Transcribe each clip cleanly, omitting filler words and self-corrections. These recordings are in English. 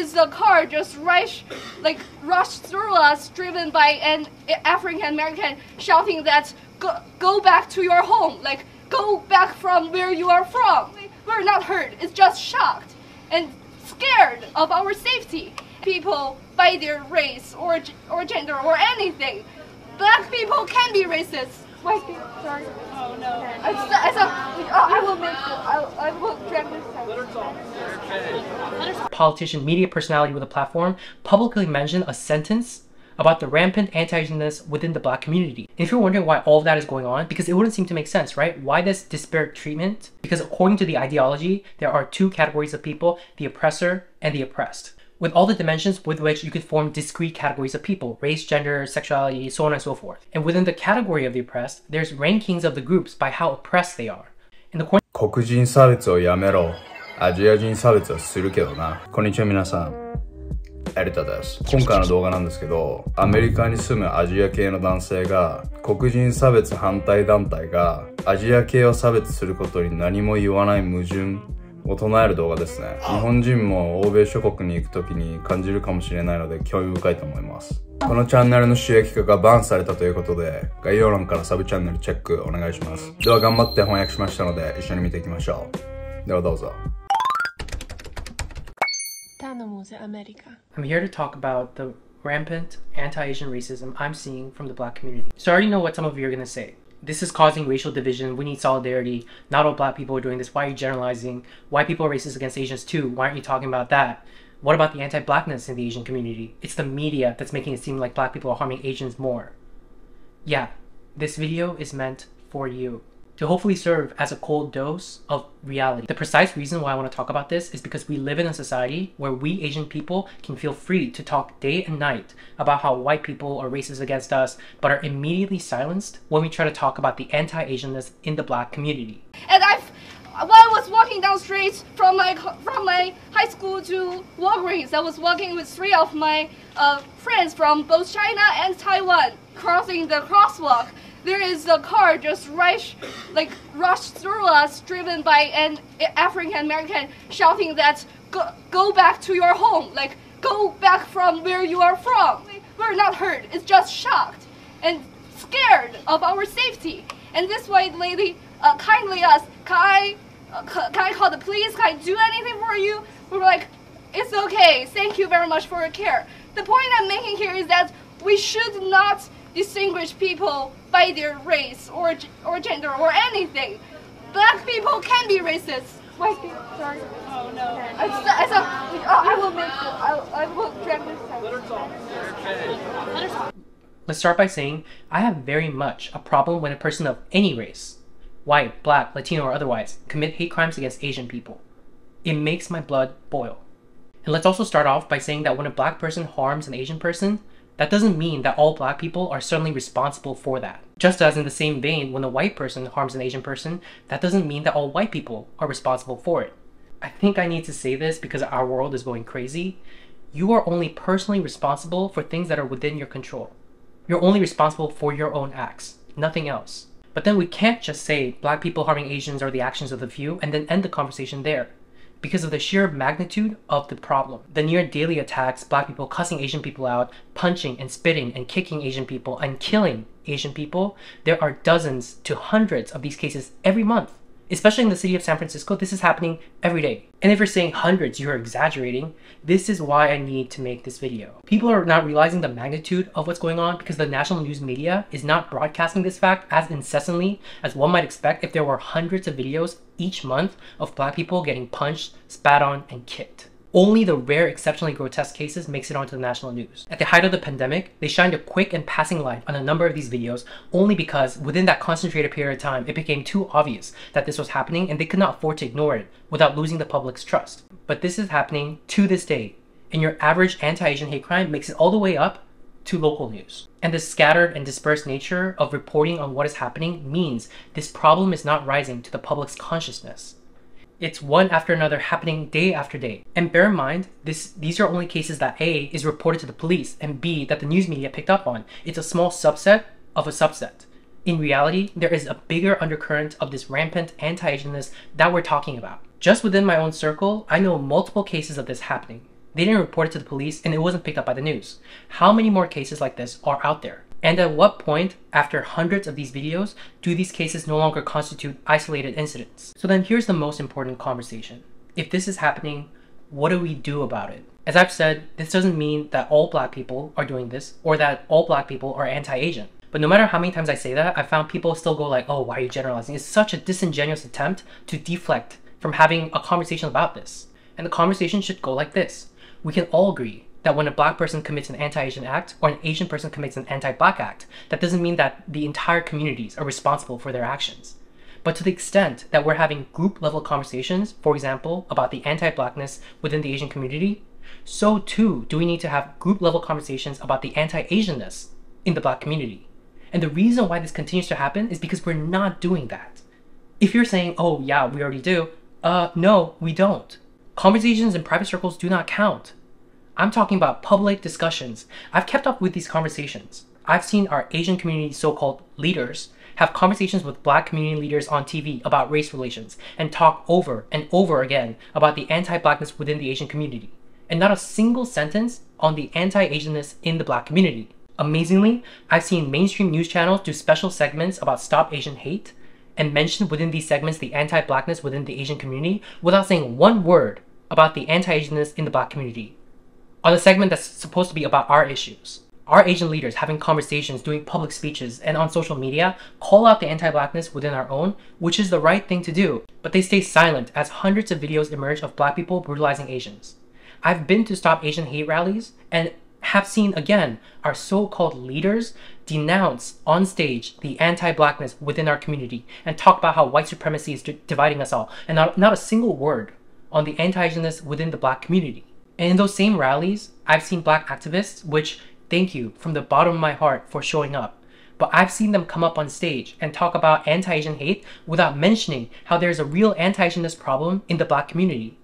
is a car just rushed through us, driven by an African American, shouting that go back to your home, like go back from where you are from. We're not hurt, it's just shocked and scared of our safety. People by their race or gender or anything. Black people can be racist. White people, sorry. Oh no. I will drag this out. Politician, media personality with a platform publicly mentioned a sentence about the rampant anti-Asianness within the Black community. And if you're wondering why all of that is going on, because it wouldn't seem to make sense, right? Why this disparate treatment? Because according to the ideology, there are two categories of people, the oppressor and the oppressed, with all the dimensions with which you could form discrete categories of people: race, gender, sexuality, so on and so forth. And within the category of the oppressed, there's rankings of the groups by how oppressed they are. In the黒人差別をやめろ。アジア人差別はするけどな。こんにちは皆さん。エリタです。今回の動画なんですけど、アメリカに住むアジア系の男性が、黒人差別反対団体がアジア系を差別することに何も言わない矛盾を唱える動画ですね。日本人も欧米諸国に行くときに感じるかもしれないので興味深いと思います。このチャンネルの収益化がバンされたということで、概要欄からサブチャンネルチェックお願いします。では頑張って翻訳しましたので、一緒に見ていきましょう。ではどうぞ。tanomuzea, America. I'm here to talk about the rampant anti-Asian racism I'm seeing from the Black community. So I already know what some of you are going to say. This is causing racial division. We need solidarity. Not all Black people are doing this. Why are you generalizing? White people are racist against Asians too. Why aren't you talking about that? What about the anti-Blackness in the Asian community? It's the media that's making it seem like Black people are harming Asians more. Yeah, this video is meant for you, to hopefully serve as a cold dose of reality. The precise reason why I want to talk about this is because we live in a society where we Asian people can feel free to talk day and night about how white people are racist against us, but are immediately silenced when we try to talk about the anti-Asianness in the Black community. And while I was walking down the street from my high school to Walgreens, I was walking with three of my friends from both China and Taiwan, crossing the crosswalk. There is a car just rushed through us, driven by an African American, shouting that go back to your home, like go back from where you are from. We're not hurt, it's just shocked and scared of our safety. And this white lady kindly asked, can I call the police? Can I do anything for you? We were like, it's okay, thank you very much for your care. The point I'm making here is that we should not distinguish people by their race or gender or anything. Black people can be racist. White people, sorry. Oh no. I will drag this out. Let's start by saying I have very much a problem when a person of any race, white, Black, Latino, or otherwise, commit hate crimes against Asian people. It makes my blood boil. And let's also start off by saying that when a Black person harms an Asian person, that doesn't mean that all Black people are certainly responsible for that. Just as in the same vein, when a white person harms an Asian person, that doesn't mean that all white people are responsible for it. I think I need to say this because our world is going crazy. You are only personally responsible for things that are within your control. You're only responsible for your own acts, nothing else. But then we can't just say Black people harming Asians are the actions of the few and then end the conversation there, because of the sheer magnitude of the problem. The near daily attacks, Black people cussing Asian people out, punching and spitting and kicking Asian people and killing Asian people, there are dozens to hundreds of these cases every month. Especially in the city of San Francisco, this is happening every day. And if you're saying hundreds, you're exaggerating. This is why I need to make this video. People are not realizing the magnitude of what's going on because the national news media is not broadcasting this fact as incessantly as one might expect if there were hundreds of videos each month of Black people getting punched, spat on, and kicked. Only the rare exceptionally grotesque cases makes it onto the national news. At the height of the pandemic, they shined a quick and passing light on a number of these videos only because within that concentrated period of time, it became too obvious that this was happening and they could not afford to ignore it without losing the public's trust. But this is happening to this day, and your average anti-Asian hate crime makes it all the way up to local news. And the scattered and dispersed nature of reporting on what is happening means this problem is not rising to the public's consciousness. It's one after another happening day after day. And bear in mind, these are only cases that A, is reported to the police, and B, that the news media picked up on. It's a small subset of a subset. In reality, there is a bigger undercurrent of this rampant anti-Asianness that we're talking about. Just within my own circle, I know multiple cases of this happening. They didn't report it to the police and it wasn't picked up by the news. How many more cases like this are out there? And at what point, after hundreds of these videos, do these cases no longer constitute isolated incidents? So then here's the most important conversation. If this is happening, what do we do about it? As I've said, this doesn't mean that all black people are doing this or that all black people are anti-Asian. But no matter how many times I say that, I found people still go like, oh, why are you generalizing? It's such a disingenuous attempt to deflect from having a conversation about this. And the conversation should go like this. We can all agree that when a black person commits an anti-Asian act or an Asian person commits an anti-black act, that doesn't mean that the entire communities are responsible for their actions. But to the extent that we're having group-level conversations, for example, about the anti-blackness within the Asian community, so too do we need to have group-level conversations about the anti-Asianness in the black community. And the reason why this continues to happen is because we're not doing that. If you're saying, oh yeah, we already do, no, we don't. Conversations in private circles do not count. I'm talking about public discussions. I've kept up with these conversations. I've seen our Asian community so-called leaders have conversations with black community leaders on TV about race relations and talk over and over again about the anti-blackness within the Asian community. And not a single sentence on the anti-Asianness in the black community. Amazingly, I've seen mainstream news channels do special segments about Stop Asian Hate and mention within these segments the anti-blackness within the Asian community without saying one word about the anti-Asianness in the black community. On the segment that's supposed to be about our issues. Our Asian leaders having conversations, doing public speeches, and on social media call out the anti-blackness within our own, which is the right thing to do, but they stay silent as hundreds of videos emerge of black people brutalizing Asians. I've been to Stop Asian Hate rallies and have seen again our so-called leaders denounce on stage the anti-blackness within our community and talk about how white supremacy is dividing us all, and not a single word on the anti-Asianness within the black community. And in those same rallies, I've seen black activists, which thank you from the bottom of my heart for showing up, but I've seen them come up on stage and talk about anti-Asian hate without mentioning how there's a real anti-Asianness problem in the black community.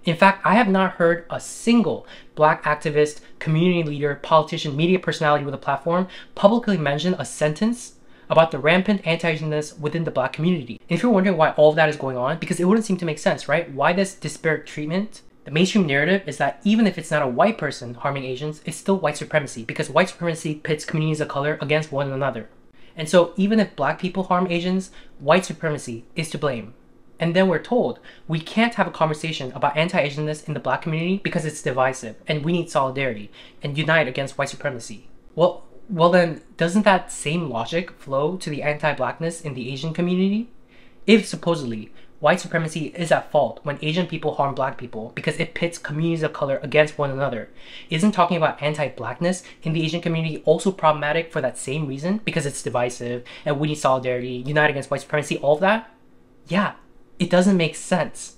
In fact, I have not heard a single black activist, community leader, politician, media personality with a platform publicly mention a sentence about the rampant anti-Asianness within the black community. And if you're wondering why all of that is going on, because it wouldn't seem to make sense, right? Why this disparate treatment? The mainstream narrative is that even if it's not a white person harming Asians, it's still white supremacy, because white supremacy pits communities of color against one another. And so even if black people harm Asians, white supremacy is to blame. And then we're told we can't have a conversation about anti-Asianness in the black community because it's divisive and we need solidarity and unite against white supremacy. Well then, doesn't that same logic flow to the anti-blackness in the Asian community? If supposedly white supremacy is at fault when Asian people harm black people because it pits communities of color against one another, isn't talking about anti-blackness in the Asian community also problematic for that same reason? Because it's divisive and we need solidarity, unite against white supremacy, all of that? Yeah. It doesn't make sense.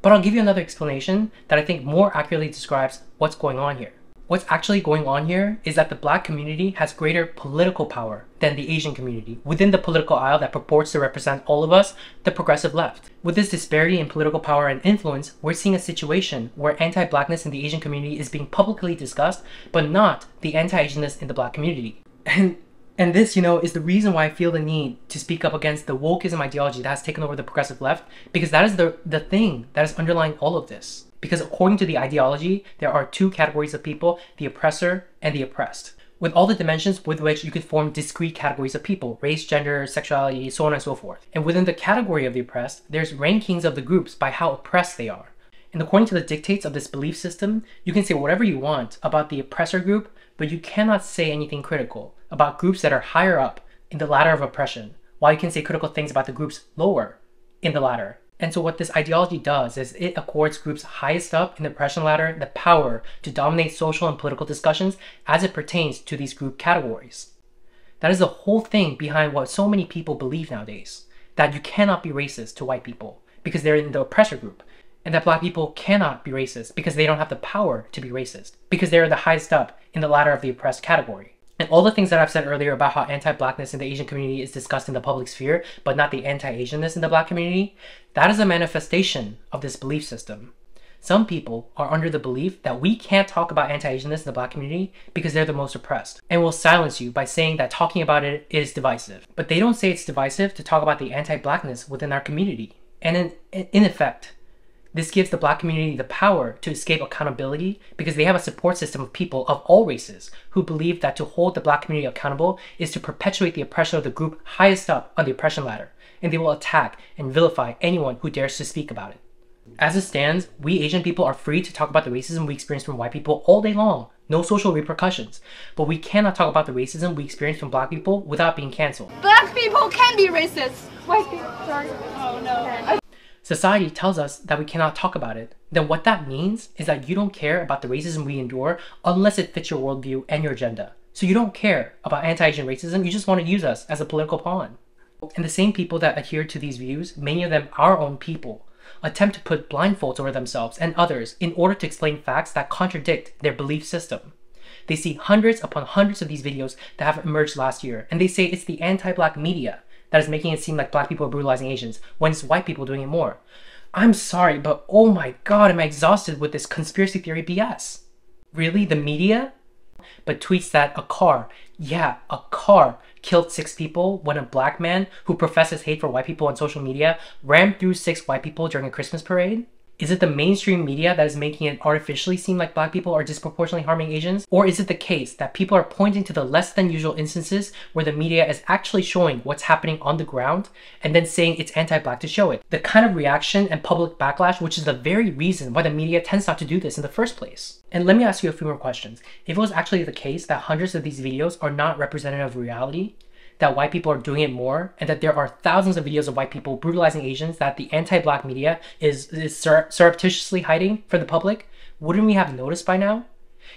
But I'll give you another explanation that I think more accurately describes what's going on here. What's actually going on here is that the black community has greater political power than the Asian community within the political aisle that purports to represent all of us, the progressive left. With this disparity in political power and influence, we're seeing a situation where anti-blackness in the Asian community is being publicly discussed, but not the anti-Asianness in the black community. And this, is the reason why I feel the need to speak up against the wokeism ideology that has taken over the progressive left, because that is the thing that is underlying all of this. Because according to the ideology, there are two categories of people, the oppressor and the oppressed, with all the dimensions with which you could form discrete categories of people, race, gender, sexuality, so on and so forth. And within the category of the oppressed, there's rankings of the groups by how oppressed they are. And according to the dictates of this belief system, you can say whatever you want about the oppressor group, but you cannot say anything critical about groups that are higher up in the ladder of oppression, while you can say critical things about the groups lower in the ladder. And so what this ideology does is it accords groups highest up in the oppression ladder the power to dominate social and political discussions as it pertains to these group categories. That is the whole thing behind what so many people believe nowadays, that you cannot be racist to white people because they're in the oppressor group, and that black people cannot be racist because they don't have the power to be racist, because they're the highest up in the ladder of the oppressed category. And all the things that I've said earlier about how anti-blackness in the Asian community is discussed in the public sphere, but not the anti-Asianness in the black community, that is a manifestation of this belief system. Some people are under the belief that we can't talk about anti-Asianness in the black community because they're the most oppressed, and will silence you by saying that talking about it is divisive. But they don't say it's divisive to talk about the anti-blackness within our community. And in effect, This gives the black community the power to escape accountability because they have a support system of people of all races who believe that to hold the black community accountable is to perpetuate the oppression of the group highest up on the oppression ladder, and they will attack and vilify anyone who dares to speak about it. As it stands, we Asian people are free to talk about the racism we experience from white people all day long, no social repercussions, but we cannot talk about the racism we experience from black people without being cancelled. Black people can be racist. White people, sorry. Oh no. Society tells us that we cannot talk about it. Then what that means is that you don't care about the racism we endure unless it fits your worldview and your agenda. So you don't care about anti-Asian racism, you just want to use us as a political pawn. And the same people that adhere to these views, many of them our own people, attempt to put blindfolds over themselves and others in order to explain facts that contradict their belief system. They see hundreds upon hundreds of these videos that have emerged last year, and they say it's the anti-black media that is making it seem like black people are brutalizing Asians when it's white people doing it more. I'm sorry, but oh my god, am I exhausted with this conspiracy theory BS. Really? The media? But tweets that a car killed 6 people when a black man who professes hate for white people on social media rammed through 6 white people during a Christmas parade? Is it the mainstream media that is making it artificially seem like black people are disproportionately harming Asians? Or is it the case that people are pointing to the less than usual instances where the media is actually showing what's happening on the ground and then saying it's anti-black to show it? The kind of reaction and public backlash which is the very reason why the media tends not to do this in the first place. And let me ask you a few more questions. If it was actually the case that hundreds of these videos are not representative of reality, that white people are doing it more, and that there are thousands of videos of white people brutalizing Asians that the anti-black media is surreptitiously hiding for the public, wouldn't we have noticed by now?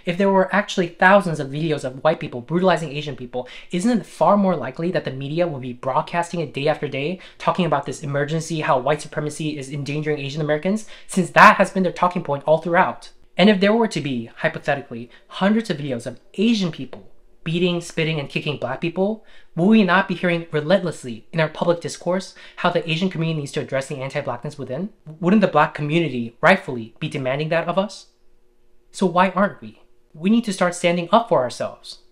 If there were actually thousands of videos of white people brutalizing Asian people, isn't it far more likely that the media will be broadcasting it day after day, talking about this emergency, how white supremacy is endangering Asian Americans, since that has been their talking point all throughout? And if there were to be, hypothetically, hundreds of videos of Asian people beating, spitting, and kicking black people, will we not be hearing relentlessly in our public discourse how the Asian community needs to address the anti-blackness within? Wouldn't the black community rightfully be demanding that of us? So why aren't we? We need to start standing up for ourselves.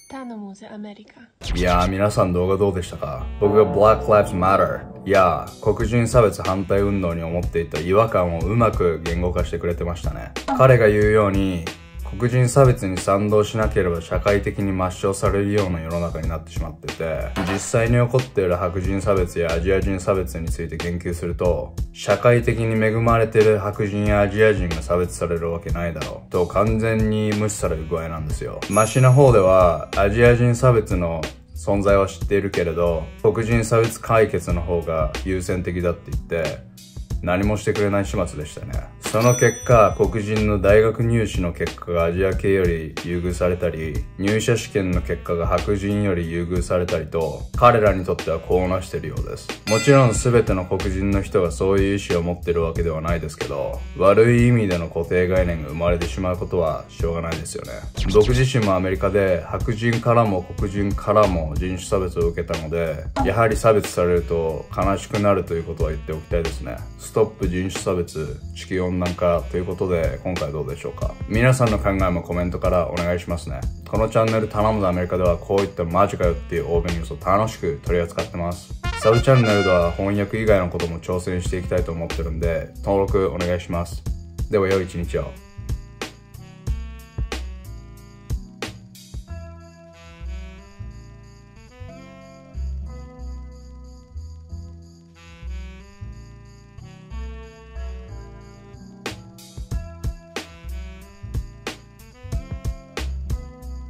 tanomuzea アメリカ。いやー、皆さん動画どうでしたか？僕が Black Lives Matter や黒人差別反対運動に思っていた違和感をうまく言語化してくれてましたね。彼が言うように、黒人差別に賛同しなければ社会的に抹消されるような世の中になってしまってて、実際に起こっている白人差別やアジア人差別について言及すると、社会的に恵まれている白人やアジア人が差別されるわけないだろうと完全に無視される具合なんですよ。マシな方ではアジア人差別の存在は知っているけれど、黒人差別解決の方が優先的だって言って何もしてくれない始末でしたね。その結果、黒人の大学入試の結果がアジア系より優遇されたり、入社試験の結果が白人より優遇されたりと、彼らにとってはこうなしてるようです。もちろん全ての黒人の人がそういう意思を持ってるわけではないですけど、悪い意味での固定概念が生まれてしまうことはしょうがないですよね。僕自身もアメリカで白人からも黒人からも人種差別を受けたので、やはり差別されると悲しくなるということは言っておきたいですね。ストップ人種差別、地球温暖化ということで今回どうでしょうか。皆さんの考えもコメントからお願いしますね。このチャンネル頼むぜアメリカではこういったマジかよっていう欧米ニュースを楽しく取り扱ってます。サブチャンネルでは翻訳以外のことも挑戦していきたいと思ってるんで登録お願いします。では良い一日を。